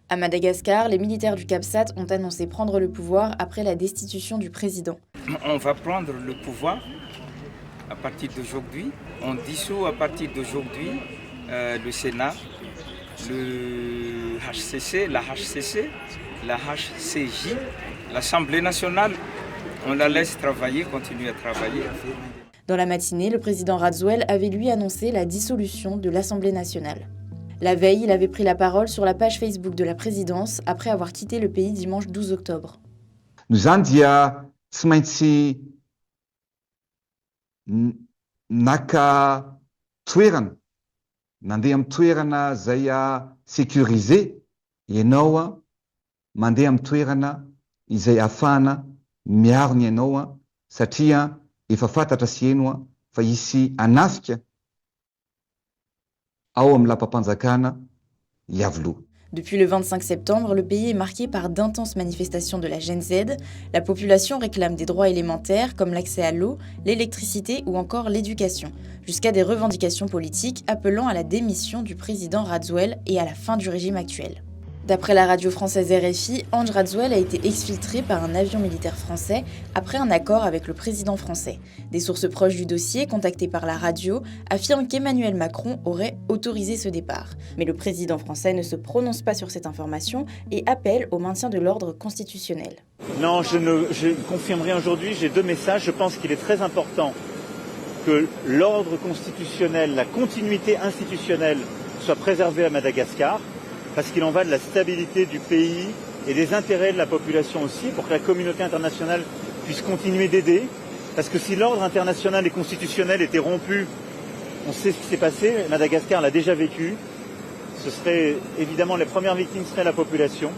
À Madagascar, les militaires du CAPSAT ont annoncé prendre le pouvoir après la destitution du président. On va prendre le pouvoir à partir d'aujourd'hui. On dissout à partir d'aujourd'hui le Sénat, le HCC, la HCJ, l'Assemblée nationale. On la laisse travailler, continuer à travailler. Dans la matinée, le président Radziwiłł avait lui annoncé la dissolution de l'Assemblée nationale. La veille, il avait pris la parole sur la page Facebook de la présidence après avoir quitté le pays dimanche 12 octobre. No zany dia tsy maintsy naka toerana, nandeha amin'ny toerana zay sécurisé, ianao mandeha amin'ny toerana izay ahafahana miaro ny ianao satria efa fantatra sy eno fa hisy anafika ao amin'ny lapam-panjakana iavoloha. Depuis le 25 septembre, le pays est marqué par d'intenses manifestations de la Gen Z. La population réclame des droits élémentaires comme l'accès à l'eau, l'électricité ou encore l'éducation, jusqu'à des revendications politiques appelant à la démission du président Radziwiłł et à la fin du régime actuel. D'après la radio française RFI, Andry Radziwiłł a été exfiltré par un avion militaire français après un accord avec le président français. Des sources proches du dossier, contactées par la radio, affirment qu'Emmanuel Macron aurait autorisé ce départ. Mais le président français ne se prononce pas sur cette information et appelle au maintien de l'ordre constitutionnel. Non, je confirme rien aujourd'hui. J'ai deux messages. Je pense qu'il est très important que l'ordre constitutionnel, la continuité institutionnelle soit préservée à Madagascar, parce qu'il en va de la stabilité du pays et des intérêts de la population aussi, pour que la communauté internationale puisse continuer d'aider. Parce que si l'ordre international et constitutionnel était rompu, on sait ce qui s'est passé, Madagascar l'a déjà vécu, ce serait évidemment les premières victimes seraient la population.